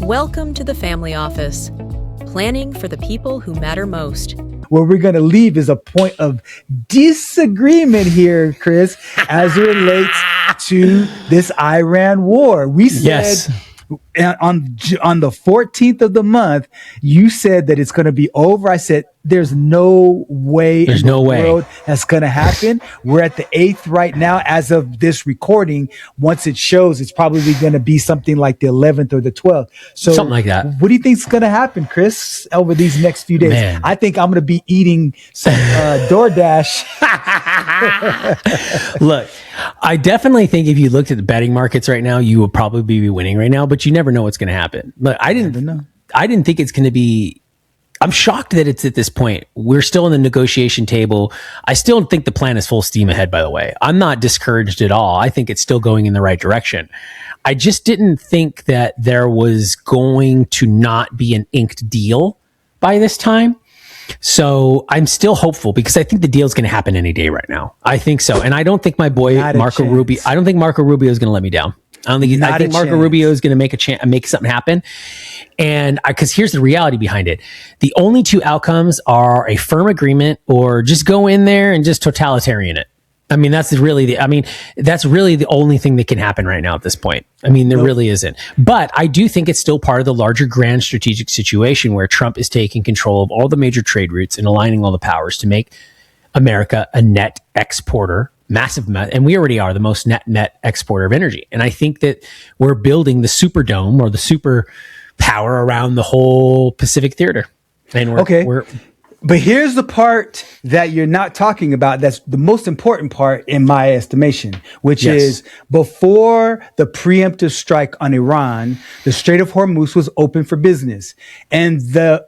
Welcome to the Family Office, planning for the people who matter most. Where we're going to leave is a point of disagreement here, Chris, as it relates to this Iran war. We said on the 14th of the month, you said that it's going to be over. I said, there's no way world that's going to happen. We're at the 8th right now. As of this recording, once it shows, it's probably going to be something like the 11th or the 12th. So something like that. What do you think is going to happen, Chris, over these next few days? Man. I think I'm going to be eating some DoorDash. Look, I definitely think if you looked at the betting markets right now, you would probably be winning right now, but you never know what's going to happen. But I didn't think it's going to be. I'm shocked that it's at this point. We're still in the negotiation table. I still think the plan is full steam ahead, by the way. I'm not discouraged at all. I think it's still going in the right direction. I just didn't think that there was going to not be an inked deal by this time. So I'm still hopeful because I think the deal is going to happen any day right now. I think so. And I don't think my boy Marco Rubio, I don't think Marco Rubio is going to let me down. I think Marco Rubio is going to make something happen. And because here's the reality behind it. The only two outcomes are a firm agreement or just go in there and just totalitarian it. I mean, that's really the only thing that can happen right now at this point. I mean, there really isn't. But I do think it's still part of the larger grand strategic situation where Trump is taking control of all the major trade routes and aligning all the powers to make America a net exporter. And we already are the most net exporter of energy. And I think that we're building the Superdome or the super power around the whole Pacific theater. And but here's the part that you're not talking about. That's the most important part in my estimation, which is before the preemptive strike on Iran, the Strait of Hormuz was open for business. And the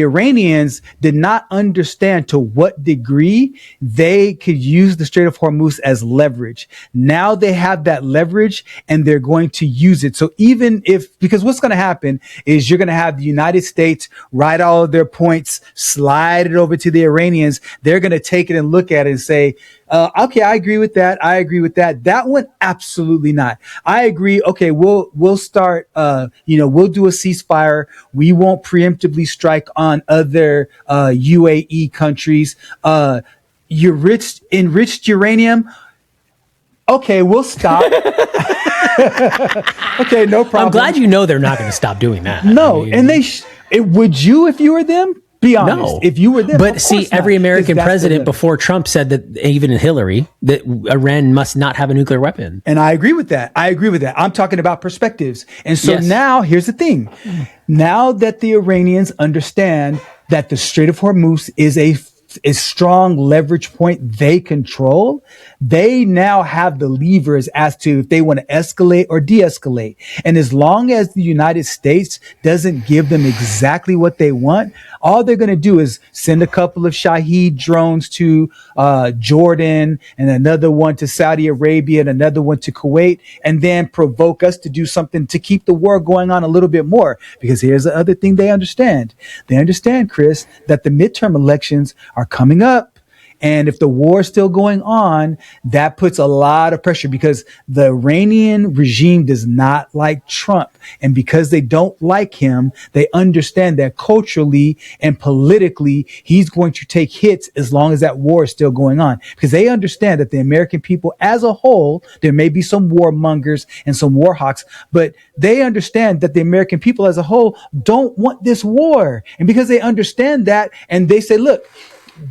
Iranians did not understand to what degree they could use the Strait of Hormuz as leverage. Now they have that leverage and they're going to use it. So because what's going to happen is you're going to have the United States write all of their points, slide it over to the Iranians. They're going to take it and look at it and say, okay, I agree with that. I agree with that. That one, absolutely not. I agree. Okay, we'll start, we'll do a ceasefire. We won't preemptively strike on other UAE countries. Enriched uranium. Okay, we'll stop. Okay, no problem. I'm glad they're not going to stop doing that. No, and would you if you were them? Be honest. No. If you were them, but see, every American president before Trump said that, even Hillary, that Iran must not have a nuclear weapon. And I agree with that. I'm talking about perspectives. And so now here's the thing. Now that the Iranians understand that the Strait of Hormuz is a strong leverage point they control, they now have the levers as to if they want to escalate or de-escalate. And as long as the United States doesn't give them exactly what they want, all they're going to do is send a couple of Shahed drones to Jordan and another one to Saudi Arabia and another one to Kuwait, and then provoke us to do something to keep the war going on a little bit more. Because here's the other thing they understand. They understand, Chris, that the midterm elections are coming up. And if the war is still going on, that puts a lot of pressure because the Iranian regime does not like Trump. And because they don't like him, they understand that culturally and politically, he's going to take hits as long as that war is still going on. Because they understand that the American people as a whole, there may be some warmongers and some war hawks, but they understand that the American people as a whole don't want this war. And because they understand that, and they say, look,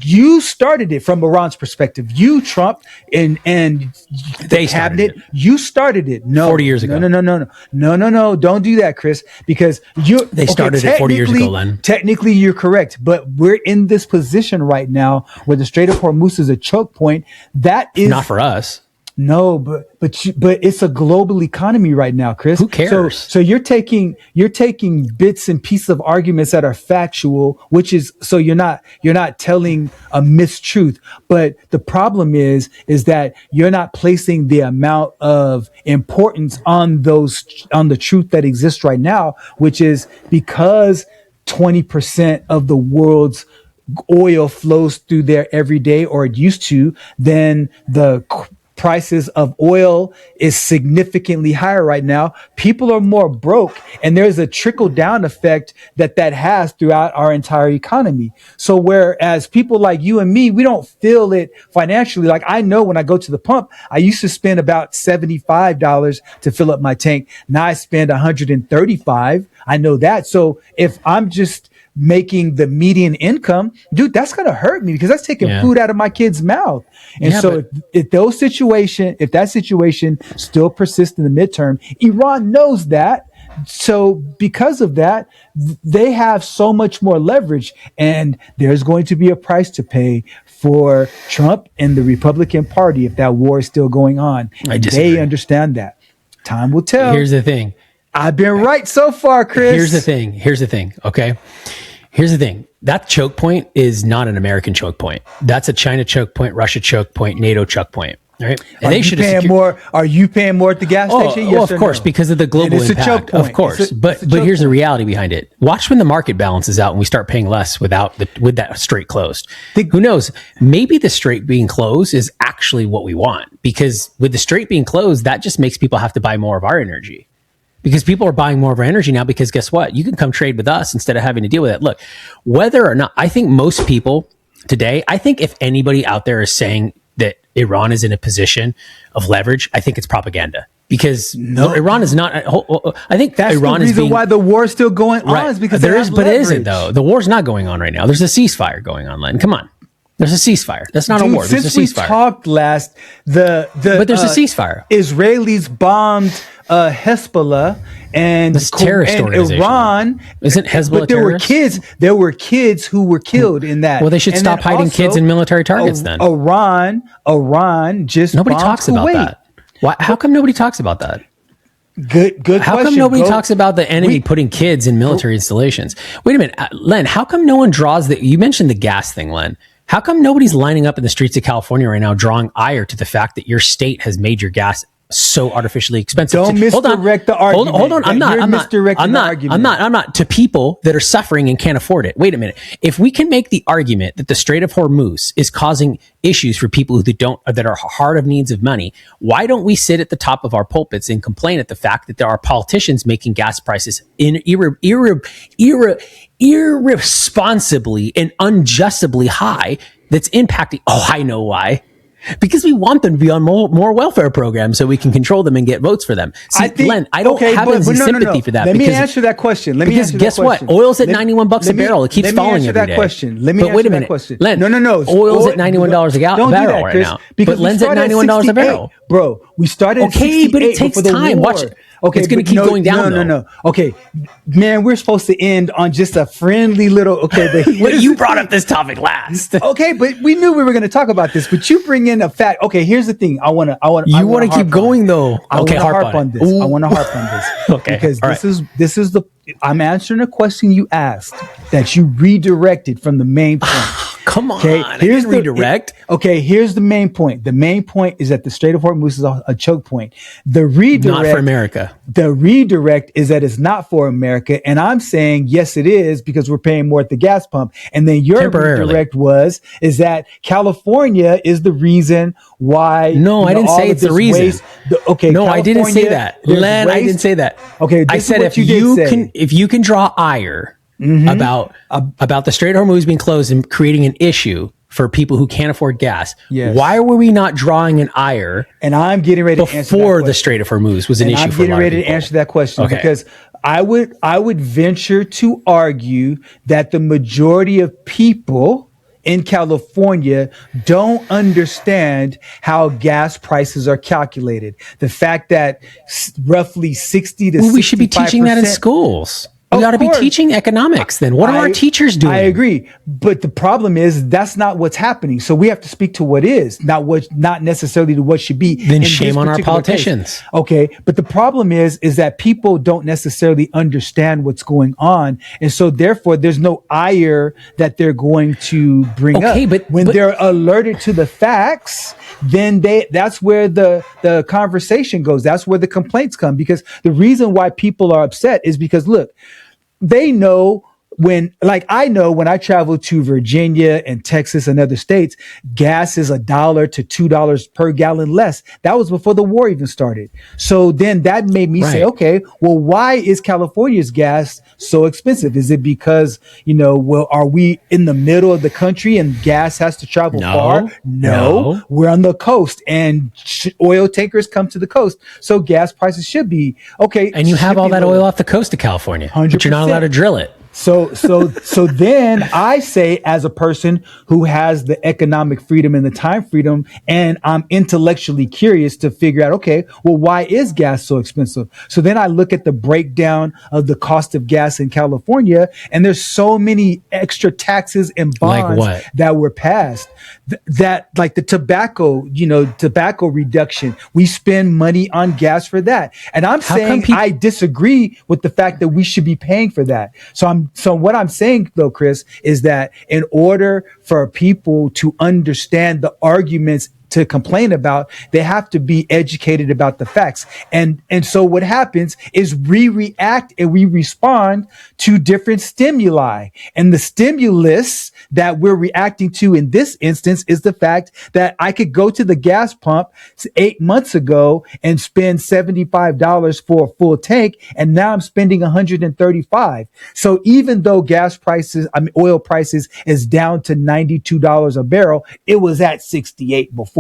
you started it from Iran's perspective. You, Trump, and the cabinet, you started it. No, 40 years ago. No. Don't do that, Chris, because they started it 40 years ago, Len. Technically, you're correct, but we're in this position right now where the Strait of Hormuz is a choke point. That is not for us. No, but it's a global economy right now, Chris. Who cares? So you're taking bits and pieces of arguments that are factual, which is so you're not telling a mistruth. But the problem is that you're not placing the amount of importance on the truth that exists right now, which is because 20% of the world's oil flows through there every day, or it used to, then the prices of oil is significantly higher right now. People are more broke, and there's a trickle down effect that has throughout our entire economy. So whereas people like you and me, we don't feel it financially. Like I know when I go to the pump, I used to spend about $75 to fill up my tank. Now I spend $135. I know that. So if I'm just making the median income, dude, that's going to hurt me because that's taking food out of my kid's mouth. And if that situation still persists in the midterm, Iran knows that. So because of that, they have so much more leverage, and there's going to be a price to pay for Trump and the Republican Party if that war is still going on. They understand that. Time will tell. Here's the thing. I've been right so far, Chris. Here's the thing. Okay. Here's the thing. That choke point is not an American choke point. That's a China choke point, Russia choke point, NATO choke point. Right? And they should pay more. Are you paying more at the gas station? Yes, of course, because of the global impact. Of course, but here's the reality behind it. Watch when the market balances out and we start paying less with that strait closed. Who knows? Maybe the strait being closed is actually what we want, because with the strait being closed, that just makes people have to buy more of our energy. Because people are buying more of our energy now, because guess what? You can come trade with us instead of having to deal with it. Look, whether or not, I think most people today, I think if anybody out there is saying that Iran is in a position of leverage, I think it's propaganda. Because Iran is not. I think that's Iran the reason why the war is still going on. Is because there is, but it isn't though. The war's not going on right now. There's a ceasefire going on, Len. Come on. There's a ceasefire. That's not a war. There's a ceasefire. Since we talked last, but there's a ceasefire. Israelis bombed Hezbollah and this terrorist organization. Iran. Isn't Hezbollah but terrorist? There were kids who were killed in that. Well, they should stop hiding kids in military targets then. Iran just nobody talks about that. Why? How come nobody talks about that? Good How come nobody talks about the enemy putting kids in military installations? Wait a minute, Len, how come no one draws you mentioned the gas thing, Len. How come nobody's lining up in the streets of California right now drawing ire to the fact that your state has made your gas so artificially expensive? Don't misdirect the argument. Hold on. I'm not to people that are suffering and can't afford it. Wait a minute. If we can make the argument that the Strait of Hormuz is causing issues for people that are hard of needs of money, why don't we sit at the top of our pulpits and complain at the fact that there are politicians making gas prices irresponsibly and unjustly high that's impacting? Oh, I know why. Because we want them to be on more welfare programs so we can control them and get votes for them. See, Len, I don't have any sympathy for that. Let me answer that question. Guess what? Oil's at $91 a barrel. It keeps falling every day. Let me answer that question. Len, no. Oil's at $91 a barrel right now. But Len's at $91 a barrel. Bro, we started at 68 but it takes time. Watch it. Okay, it's going to keep going down. No. Okay, man, we're supposed to end on just a friendly little. Okay, but you brought up this topic last. Okay, but we knew we were going to talk about this. But you bring in a fact. Okay, here's the thing. I want to keep going though. I want to harp on this. I want to harp on this. Okay, because this is the. I'm answering a question you asked that you redirected from the main point. Come on. Okay, here's the redirect. Here's the main point. The main point is that the Strait of Hormuz is a choke point. The redirect, not for America. The redirect is that it's not for America, and I'm saying yes, it is, because we're paying more at the gas pump. And then your redirect is that California is the reason why. No, I didn't say it's the reason. I didn't say that, Len. I didn't say that. Okay, I said if you can draw ire. Mm-hmm. About the Strait of Hormuz being closed and creating an issue for people who can't afford gas. Yes. Why were we not drawing an ire? And I'm getting ready to answer before the Strait of Hormuz was an issue for a lot of people. I'm getting ready to answer that question because I would venture to argue that the majority of people in California don't understand how gas prices are calculated. The fact that roughly 60 to 65%. We should be teaching that in schools. We ought to be teaching economics then. What are our teachers doing? I agree. But the problem is that's not what's happening. So we have to speak to what is, not necessarily to what should be. Then shame on our politicians. Case. Okay. But the problem is that people don't necessarily understand what's going on. And so therefore there's no ire that they're going to bring up. But when they're alerted to the facts, then that's where the conversation goes. That's where the complaints come, because the reason why people are upset is because, look, they know when like I know when I travel to Virginia and Texas and other states, gas is $1 to $2 per gallon less. That was before the war even started. So then that made me say, okay, well, why is California's gas so expensive? Is it because, well, are we in the middle of the country and gas has to travel far? No, we're on the coast and oil tankers come to the coast. So gas prices should be okay. And you have all that oil off the coast of California, 100%. But you're not allowed to drill it. So then I say, as a person who has the economic freedom and the time freedom, and I'm intellectually curious to figure out, okay, well, why is gas so expensive? So then I look at the breakdown of the cost of gas in California, and there's so many extra taxes and bonds that were passed that like the tobacco reduction, we spend money on gas for that. And I'm saying I disagree with the fact that we should be paying for that. So what I'm saying though, Chris, is that in order for people to understand the arguments to complain about, they have to be educated about the facts. And so what happens is we react and we respond to different stimuli. And the stimulus that we're reacting to in this instance is the fact that I could go to the gas pump 8 months ago and spend $75 for a full tank. And now I'm spending $135. So even though oil prices is down to $92 a barrel, it was at 68 before.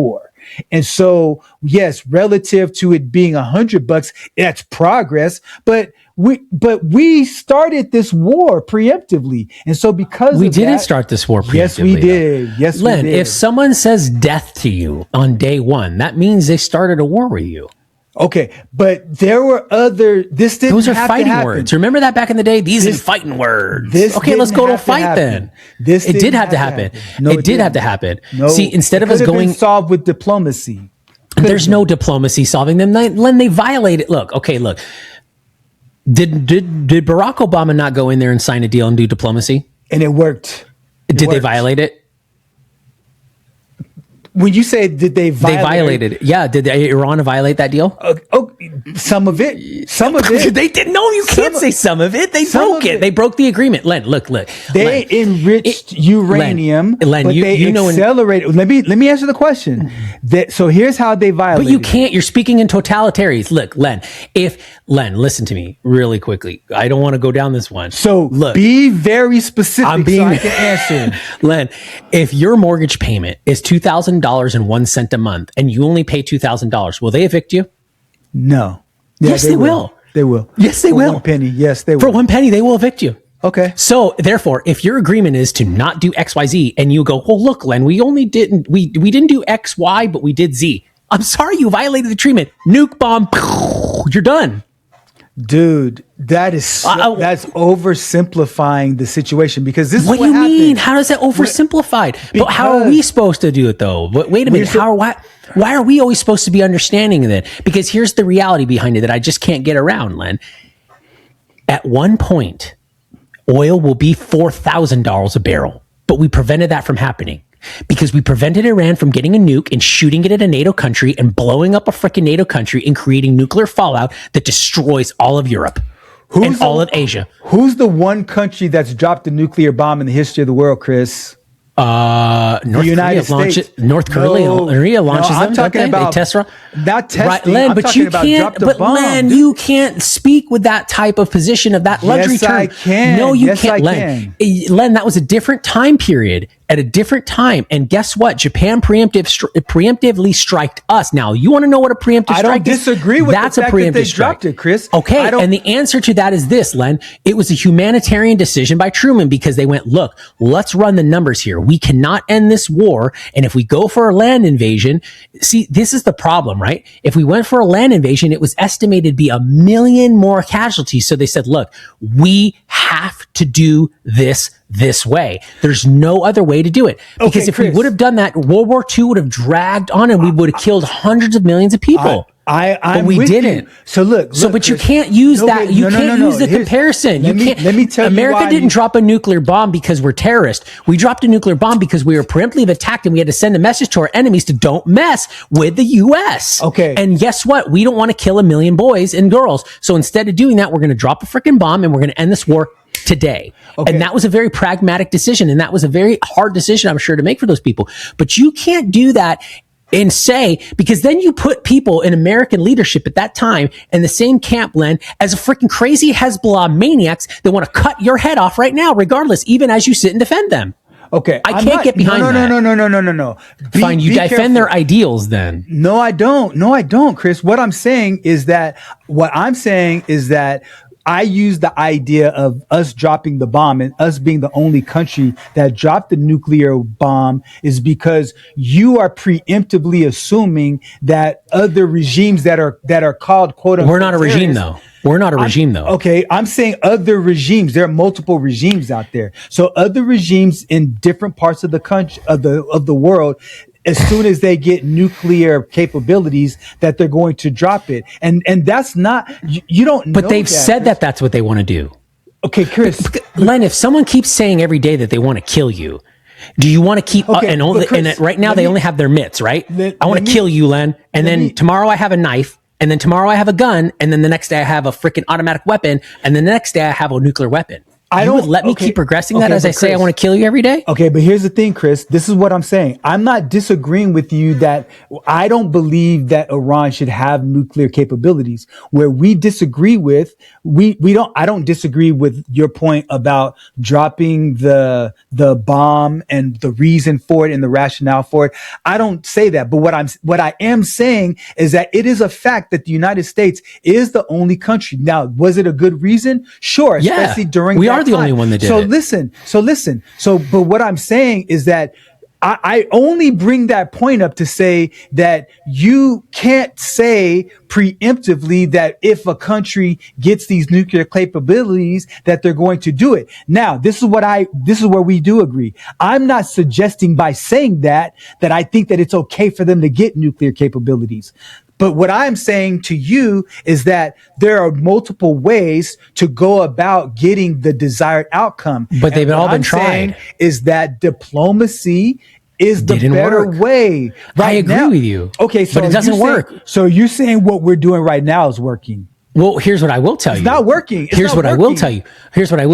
And so, yes, relative to it being $100, that's progress. But we started this war preemptively, and so because we didn't start this war preemptively. Yes, we did. Yes, Len, we did. if someone says death to you on day one, that means they started a war with you. Okay, but there were this didn't Those are have fighting to happen. words. Remember that back in the day? These are fighting words. Okay, let's go to a fight then. It did have to happen. No, it did have to happen. No, see, instead of us going solved with diplomacy, there's no diplomacy solving them. Len, they violated. Look. Did Barack Obama not go in there and sign a deal and do diplomacy? And it worked. Did they violate it? When you say did they violate? They violated it. Yeah. Did Iran violate that deal? Some of it. Some of it. They didn't. No, you can't say some of it. They broke it. They broke the agreement. Len, look. They enriched uranium. Len, but they accelerated. Let me answer the question. So here's how they violated. But you can't. You're speaking in totalitarians. Look, Len, listen to me really quickly. I don't want to go down this one. So look, be very specific so I can answer. Len, if your mortgage payment is $2,000.01 a month and you only pay $2,000, will they evict you? No. Yeah, yes, they will. They will. Yes, they will. For 1 penny. Yes, they will. For 1 penny, they will evict you. Okay. So therefore, if your agreement is to not do XYZ and you go, well, look, Len, we didn't do XY, but we did Z. I'm sorry, you violated the treatment. Nuke bomb. You're done. Dude, that's oversimplifying the situation because this is what do you happened. mean? How does that oversimplified? But how are we supposed to do it though? But wait a minute. Why are we always supposed to be understanding of it? Because here's the reality behind it that I just can't get around, Len. At one point, oil will be $4,000 a barrel, but we prevented that from happening. Because we prevented Iran from getting a nuke and shooting it at a NATO country and blowing up a freaking NATO country and creating nuclear fallout that destroys all of Europe and all of Asia. Who's the one country that's dropped a nuclear bomb in the history of the world, Chris? North Korea launches them. I'm talking about not testing. Right, Len, but you can't. But Len, you can't speak with that type of position of that luxury term. I can. No, you can't, Len. Len, that was a different time period at a different time. And guess what? Japan preemptively striked us. Now, you want to know what a preemptive strike is? I don't disagree with That's the fact a preemptive that they strike. dropped it, Chris. Okay, and the answer to that is this, Len. It was a humanitarian decision by Truman because they went, look, let's run the numbers here. We cannot end this war. And if we go for a land invasion, see, this is the problem, right? If we went for a land invasion, it was estimated to be 1 million more casualties. So they said, look, we have to do this way. There's no other way to do it. Because if we would have done that, World War II would have dragged on and we would have killed hundreds of millions of people. But we didn't. You. So look, but you can't use that. You can't use the comparison. Let me tell you, America didn't drop a nuclear bomb because we're terrorists. We dropped a nuclear bomb because we were preemptively attacked and we had to send a message to our enemies to don't mess with the U.S. Okay. And guess what? We don't want to kill 1 million boys and girls. So instead of doing that, we're going to drop a freaking bomb and we're going to end this war today. Okay. And that was a very pragmatic decision. And that was a very hard decision, I'm sure, to make for those people. But you can't do that and say, because then you put people in American leadership at that time in the same camp, Len, as a freaking crazy Hezbollah maniacs that want to cut your head off right now, regardless, even as you sit and defend them. Okay. I can't get behind that. No. Fine, you defend their ideals then. No, I don't, Chris. What I'm saying is that I use the idea of us dropping the bomb and us being the only country that dropped the nuclear bomb is because you are preemptively assuming that other regimes that are called quote unquote. We're not a regime though. Okay, I'm saying other regimes. There are multiple regimes out there. So other regimes in different parts of the country of the world, as soon as they get nuclear capabilities, that they're going to drop it. And that's not, you don't know. But they've said that that's what they want to do. Okay, Chris. Len, if someone keeps saying every day that they want to kill you, do you want to keep, Chris, right now they only have their mitts, right? I want to kill you, Len. And then tomorrow I have a knife. And then tomorrow I have a gun. And then the next day I have a freaking automatic weapon. And then the next day I have a nuclear weapon. You would let me keep progressing that as I say I want to kill you every day? Okay, but here's the thing, Chris. This is what I'm saying. I'm not disagreeing with you that I don't believe that Iran should have nuclear capabilities. Where we disagree with, I don't disagree with your point about dropping the bomb and the reason for it and the rationale for it. I don't say that. But what I am saying is that it is a fact that the United States is the only country. Now, was it a good reason? Sure, especially during that the only one that did it. But what I'm saying is that I only bring that point up to say that you can't say preemptively that if a country gets these nuclear capabilities that they're going to do it. Now, this is where we do agree. I'm not suggesting by saying that I think that it's okay for them to get nuclear capabilities. But what I'm saying to you is that there are multiple ways to go about getting the desired outcome. But they've all been tried. Is that diplomacy is the better way. I agree with you. Okay, so but it doesn't work. So you're saying what we're doing right now is working. Well, here's what I will tell you. It's not working. Here's what I will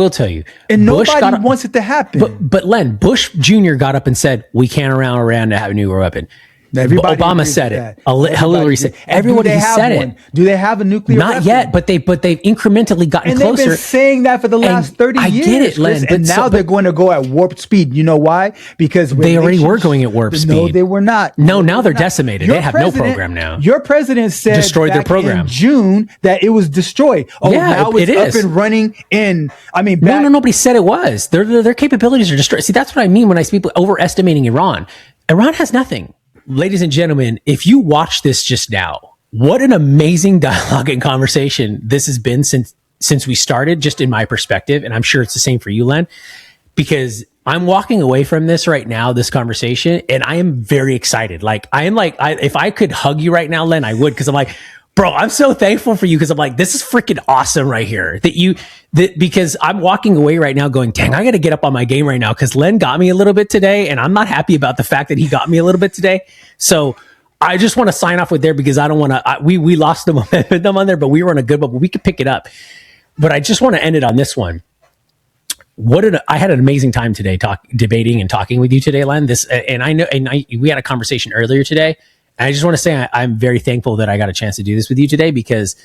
tell you. And nobody wants it to happen. But Len, Bush Jr. got up and said, we can't allow Iran to have a nuclear weapon. Obama said it. Hillary said. Everybody said it. Do they have a nuclear weapon? Not yet, but they've incrementally gotten closer. And they've been saying that for the last 30 years. I get it, Len. And now they're going to go at warp speed. You know why? Because they already were going at warp speed. No, they were not. No, now they're decimated. They have no program now. Your president said destroyed their program in June that it was destroyed. Oh, yeah, now it's up and running in. I mean, nobody said it was. Their capabilities are destroyed. See, that's what I mean when I speak overestimating Iran. Iran has nothing. Ladies and gentlemen, if you watch this just now, what an amazing dialogue and conversation this has been since we started, just in my perspective. And I'm sure it's the same for you, Len, because I'm walking away from this right now, this conversation, and I am very excited. If I could hug you right now, Len, I would, because I'm like, bro, I'm so thankful for you, because I'm like, this is freaking awesome right here. Because I'm walking away right now going, dang, I got to get up on my game right now, because Len got me a little bit today, and I'm not happy about the fact that he got me a little bit today. So I just want to sign off with there, because I don't want to, we lost the momentum on there, but we were on a good one, but we could pick it up. But I just want to end it on this one. I had an amazing time today debating and talking with you today, Len. We had a conversation earlier today. And I just want to say I'm very thankful that I got a chance to do this with you today, because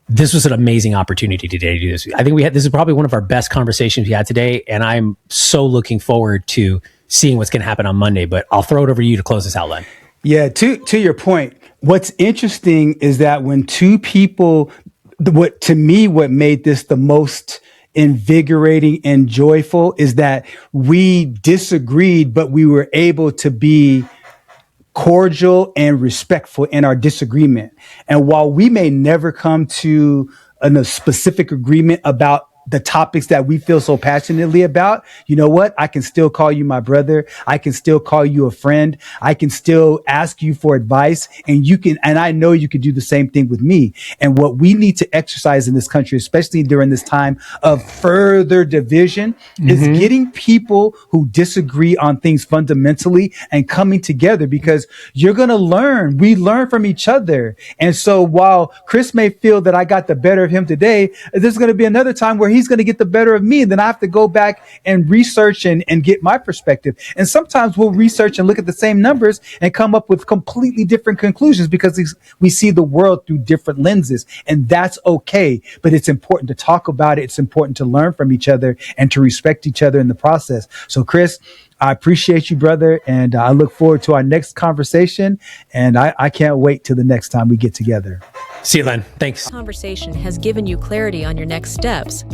this was an amazing opportunity today to do this. I think this is probably one of our best conversations we had today, and I'm so looking forward to seeing what's going to happen on Monday. But I'll throw it over to you to close this out, Len. Yeah, to your point, what's interesting is that when two people, what made this the most invigorating and joyful is that we disagreed, but we were able to be cordial and respectful in our disagreement. And while we may never come to a specific agreement about the topics that we feel so passionately about, you know what? I can still call you my brother. I can still call you a friend. I can still ask you for advice, and I know you can do the same thing with me. And what we need to exercise in this country, especially during this time of further division, is getting people who disagree on things fundamentally and coming together, because you're going to learn. We learn from each other. And so while Chris may feel that I got the better of him today, there's going to be another time where he's going to get the better of me. And then I have to go back and research and get my perspective. And sometimes we'll research and look at the same numbers and come up with completely different conclusions because we see the world through different lenses. And that's okay. But it's important to talk about it. It's important to learn from each other and to respect each other in the process. So, Chris, I appreciate you, brother. And I look forward to our next conversation. And I can't wait till the next time we get together. See you, Len. Thanks. Conversation has given you clarity on your next steps.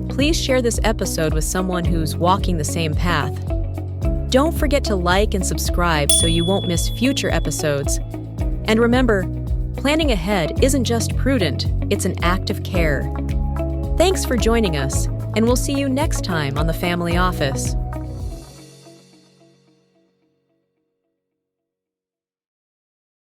Please share this episode with someone who's walking the same path. Don't forget to like and subscribe so you won't miss future episodes. And remember, planning ahead isn't just prudent, it's an act of care. Thanks for joining us, and we'll see you next time on The Family Office.